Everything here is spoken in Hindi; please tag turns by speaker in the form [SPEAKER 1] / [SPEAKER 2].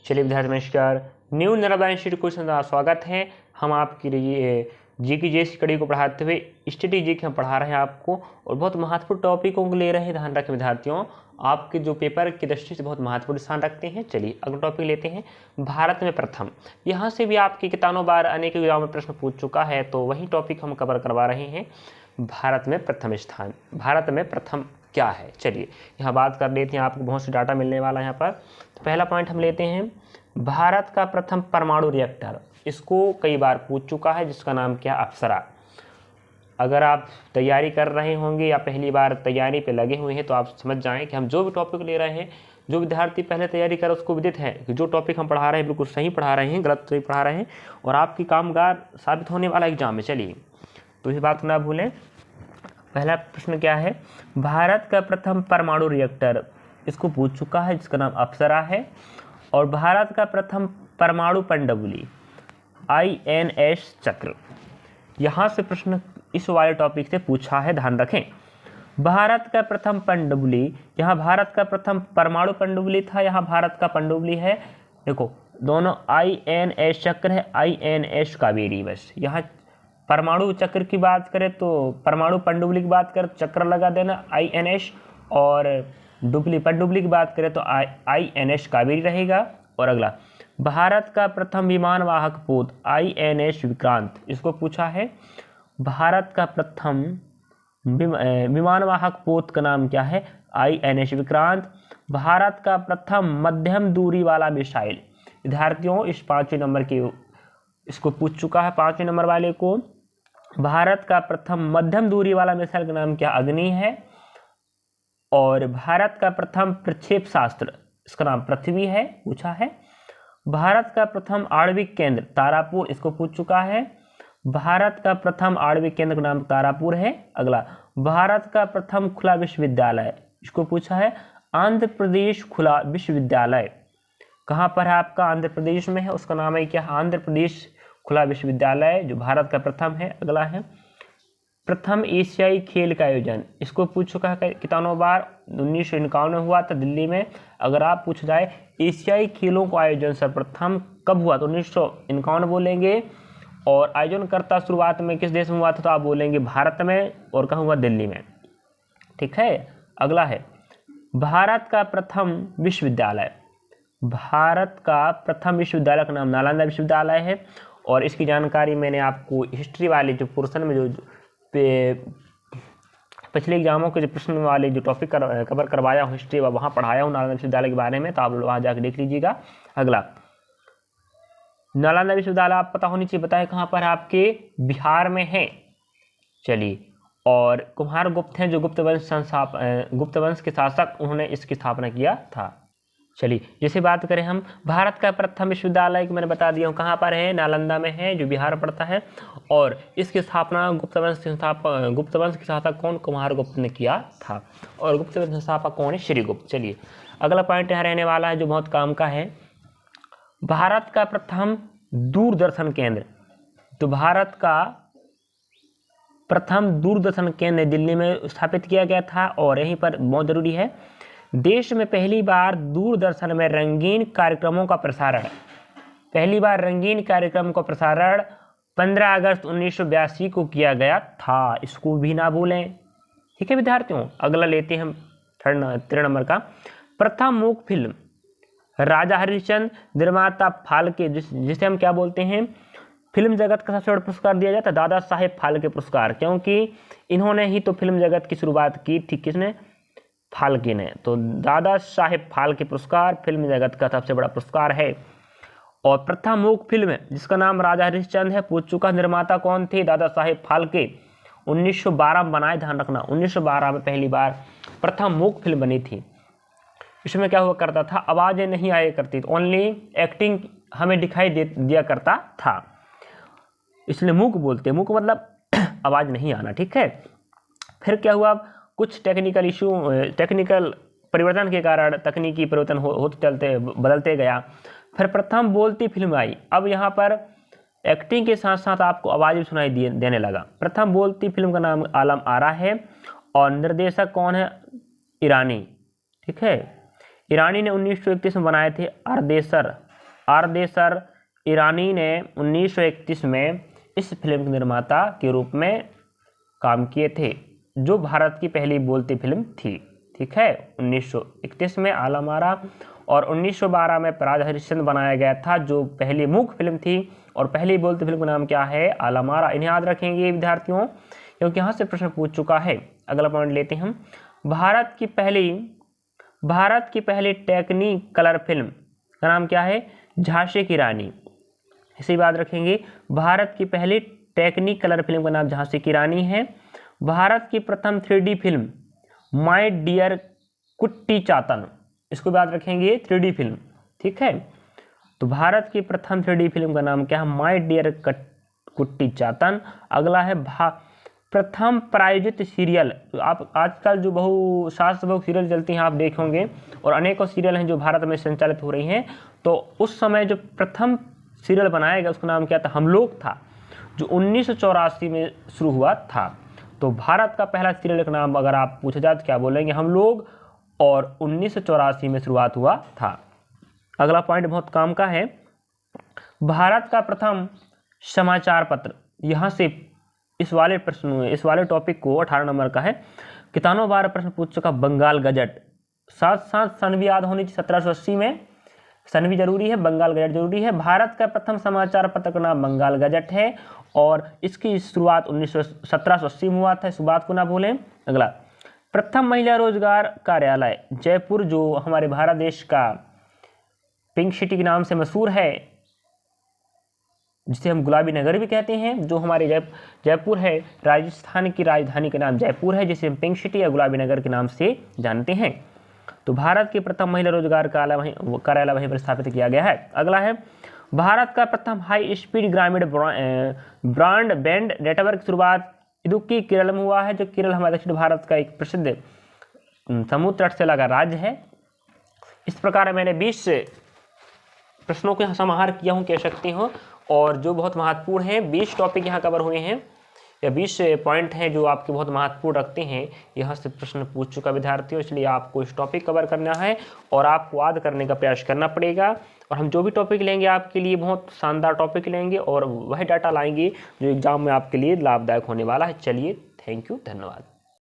[SPEAKER 1] चलिए विद्यार्थी नमस्कार, न्यू नर्मदा इंस्टीट्यूट क्वेश्चन का स्वागत है। हम आपके लिए जी की जेस कड़ी को पढ़ाते हुए स्ट्रेटेजी हम पढ़ा रहे हैं आपको, और बहुत महत्वपूर्ण टॉपिकों को ले रहे हैं। ध्यान रखें विद्यार्थियों, आपके जो पेपर की दृष्टि से बहुत महत्वपूर्ण स्थान रखते हैं। चलिए अगला टॉपिक लेते हैं, भारत में प्रथम। यहाँ से भी आपके कितनों बार अनेक एग्जाम में प्रश्न पूछ चुका है, तो वही टॉपिक हम कवर करवा रहे हैं। भारत में प्रथम स्थान, भारत में प्रथम क्या है, चलिए यहाँ बात कर लेते हैं। आपको बहुत से डाटा मिलने वाला है यहाँ पर। तो पहला पॉइंट हम लेते हैं, भारत का प्रथम परमाणु रिएक्टर। इसको कई बार पूछ चुका है, जिसका नाम क्या, अप्सरा। अगर आप तैयारी कर रहे होंगे या पहली बार तैयारी पे लगे हुए हैं, तो आप समझ जाएं कि हम जो भी टॉपिक ले रहे हैं, जो विद्यार्थी पहले तैयारी कर उसको विदित है कि जो टॉपिक हम पढ़ा रहे हैं बिल्कुल सही पढ़ा रहे हैं, गलत नहीं पढ़ा रहे हैं, और आपकी कामगार साबित होने वाला एग्जाम है। चलिए तो इस बात को ना भूलें। पहला प्रश्न क्या है, भारत का प्रथम परमाणु रिएक्टर, इसको पूछ चुका है, जिसका नाम अप्सरा है। और भारत का प्रथम परमाणु पनडुब्बी INS चक्र, यहाँ से प्रश्न इस वाले टॉपिक से पूछा है, ध्यान रखें। भारत का प्रथम पनडुब्बी, यहाँ भारत का प्रथम परमाणु पनडुब्बी था, यहाँ भारत का पनडुब्बी है। देखो दोनों INS चक्र है, INS कावेरी। बस यहाँ परमाणु चक्र की बात करें तो परमाणु पनडुब्बी की बात करें तो चक्र लगा देना INS, और पनडुब्बी की बात करें तो INS कावेरी रहेगा। और अगला, भारत का प्रथम विमान वाहक पोत INS विक्रांत, इसको पूछा है। भारत का प्रथम विमान वाहक पोत का नाम क्या है, INS विक्रांत। भारत का प्रथम मध्यम दूरी वाला मिसाइल, विद्यार्थियों इस 5वें नंबर के इसको पूछ चुका है, 5वें नंबर वाले को। भारत का प्रथम मध्यम दूरी वाला मिसाइल का नाम क्या, अग्नि है। और भारत का प्रथम प्रक्षेपशास्त्र, इसका नाम पृथ्वी है, पूछा है। भारत का प्रथम आणविक केंद्र तारापुर, इसको पूछ चुका है। भारत का प्रथम आणविक केंद्र का नाम तारापुर है। अगला, भारत का प्रथम खुला विश्वविद्यालय, इसको पूछा है। आंध्र प्रदेश खुला विश्वविद्यालय कहाँ पर है आपका, आंध्र प्रदेश में है, उसका नाम है क्या, आंध्र प्रदेश खुला विश्वविद्यालय, जो भारत का प्रथम है। अगला है, प्रथम एशियाई खेल का आयोजन, इसको पूछ चुका है कितनों बार, 1951 में हुआ था दिल्ली में। अगर आप पूछ जाए एशियाई खेलों का आयोजन सर्वप्रथम कब हुआ, तो 1951 बोलेंगे। और आयोजनकर्ता शुरुआत में किस देश में हुआ था, तो आप बोलेंगे भारत में, और कहाँ हुआ, दिल्ली में। ठीक है। अगला है, भारत का प्रथम विश्वविद्यालय, भारत का प्रथम विश्वविद्यालय का नाम नालंदा विश्वविद्यालय है। और इसकी जानकारी मैंने आपको हिस्ट्री वाले जो पोर्शन में जो पिछले एग्जामों के जो प्रश्न वाले जो टॉपिक कवर करवाया हूँ हिस्ट्री, वहाँ पढ़ाया हूँ नालंदा विश्वविद्यालय के बारे में, तो आप वहाँ जाकर देख लीजिएगा। अगला, नालंदा विश्वविद्यालय आप पता होनी चाहिए, बताए कहाँ पर, आपके बिहार में है। चलिए, और कुमारगुप्त हैं जो गुप्त वंश के शासक, उन्होंने इसकी स्थापना किया था। चलिए जैसे बात करें हम, भारत का प्रथम विश्वविद्यालय की मैंने बता दिया हूँ कहाँ पर है, नालंदा में है, जो बिहार पड़ता है। और इसकी स्थापना गुप्त वंश के शासक कौन, कुमारगुप्त ने किया था। और गुप्त वंश के स्थापक कौन है, श्रीगुप्त। चलिए अगला पॉइंट यहाँ रहने वाला है, जो बहुत काम का है, भारत का प्रथम दूरदर्शन केंद्र। तो भारत का प्रथम दूरदर्शन केंद्र दिल्ली में स्थापित किया गया था, और यहीं पर बहुत जरूरी है, देश में पहली बार दूरदर्शन में रंगीन कार्यक्रमों का प्रसारण, पहली बार रंगीन कार्यक्रम का प्रसारण 15 अगस्त 1982 को किया गया था, इसको भी ना भूलें। ठीक है विद्यार्थियों। अगला लेते हैं हम 3 नंबर का, प्रथम मूक फिल्म राजा हरिश्चंद्र, निर्माता फाल्के, जिसे हम क्या बोलते हैं, फिल्म जगत का सबसे बड़ा पुरस्कार दिया जाता है दादा साहेब फाल्के पुरस्कार, क्योंकि इन्होंने ही तो फिल्म जगत की शुरुआत की थी, किसने, फाल्के ने। तो दादा साहेब फाल्के पुरस्कार फिल्म जगत का सबसे बड़ा पुरस्कार है। और प्रथम मूक फिल्म जिसका नाम राजा हरिश्चंद्र है, पूछ चुका, निर्माता कौन थे, दादा साहेब फाल्के, 1912 में बनाए, ध्यान रखना 1912 में पहली बार प्रथम मूक फिल्म बनी थी। इसमें क्या हुआ करता था, आवाजें नहीं आया करती, ओनली एक्टिंग हमें दिखाई दिया करता था, इसलिए मूक बोलते हैं, मूक मतलब आवाज नहीं आना। ठीक है। फिर क्या हुआ, कुछ टेक्निकल परिवर्तन के कारण तकनीकी परिवर्तन होते चलते बदलते गया, फिर प्रथम बोलती फिल्म आई। अब यहाँ पर एक्टिंग के साथ साथ आपको आवाज़ भी सुनाई देने लगा। प्रथम बोलती फिल्म का नाम आलम आरा है, और निर्देशक कौन है, ईरानी। ठीक है, ईरानी ने 1931 में बनाए थे अर्देसर, आरदेसर ईरानी ने 1931 में इस फिल्म के निर्माता के रूप में काम किए थे, जो भारत की पहली बोलती फिल्म थी। ठीक है, 1931 में आलम आरा और 1912 में प्राज हरिश्चंद्र बनाया गया था, जो पहली मूक फिल्म थी और पहली बोलती फिल्म का नाम क्या है, आलम आरा। इन्हें याद रखेंगे विद्यार्थियों, क्योंकि यहाँ से प्रश्न पूछ चुका है। अगला पॉइंट लेते हैं हम। भारत की पहली टेक्नी कलर फिल्म का नाम क्या है, झांसी की रानी। इसे याद रखेंगे, भारत की पहली टेक्नी कलर फिल्म का नाम झांसी की रानी है। भारत की प्रथम 3D फिल्म माय डियर कुट्टी चातन, इसको याद रखेंगे, 3D फिल्म। ठीक है, तो भारत की प्रथम 3D फिल्म का नाम क्या है, माय डियर कुट्टी चातन। अगला है प्रथम प्रायोजित सीरियल। तो आप आजकल जो बहुशास्त्र बहु सीरियल चलती हैं आप देखे होंगे, और अनेकों सीरियल हैं जो भारत में संचालित हो रही हैं। तो उस समय जो प्रथम सीरियल बनाया गया उसका नाम क्या था, हम लोग था, जो 1984 में शुरू हुआ था। तो भारत का पहला सीरियल का नाम अगर आप पूछा जाए तो क्या बोलेंगे, हम लोग, और 1984 में शुरुआत हुआ था। अगला पॉइंट बहुत काम का है। भारत का प्रथम समाचार पत्र, यहाँ से इस वाले टॉपिक को 18 नंबर का है, कितनों बार प्रश्न पूछ चुका, बंगाल गजट। साथ साथ सन भी याद होनी चाहिए, 1780 में सन भी जरूरी है, बंगाल गजट जरूरी है। भारत का प्रथम समाचार पत्र का नाम बंगाल गजट है, और इसकी शुरुआत 1780 में हुआ था, इस बात को ना भूलें। अगला, प्रथम महिला रोजगार कार्यालय जयपुर, जो हमारे भारत देश का पिंक सिटी के नाम से मशहूर है, जिसे हम गुलाबी नगर भी कहते हैं, जो हमारे जयपुर है, राजस्थान की राजधानी का नाम जयपुर है, जिसे हम पिंक सिटी या गुलाबी नगर के नाम से जानते हैं। तो भारत की प्रथम महिला रोजगार कार्यालय वहीं पर स्थापित किया गया है। अगला है, भारत का प्रथम हाई स्पीड ग्रामीण ब्रॉडबैंड नेटवर्क शुरुआत इडुक्की केरल में हुआ है, जो केरल हमारे दक्षिण भारत का एक प्रसिद्ध समुद्र तट से लगा राज्य है। इस प्रकार मैंने 20 प्रश्नों के समाहार किया हूँ, कह सकते हो, और जो बहुत महत्वपूर्ण है, 20 टॉपिक यहाँ कवर हुए हैं, या 20 पॉइंट हैं जो आपके बहुत महत्वपूर्ण रखते हैं। यहाँ से प्रश्न पूछ चुका विद्यार्थियों, इसलिए आपको इस टॉपिक कवर करना है और आपको याद करने का प्रयास करना पड़ेगा। और हम जो भी टॉपिक लेंगे आपके लिए बहुत शानदार टॉपिक लेंगे, और वही डाटा लाएंगे जो एग्जाम में आपके लिए लाभदायक होने वाला है। चलिए, थैंक यू, धन्यवाद।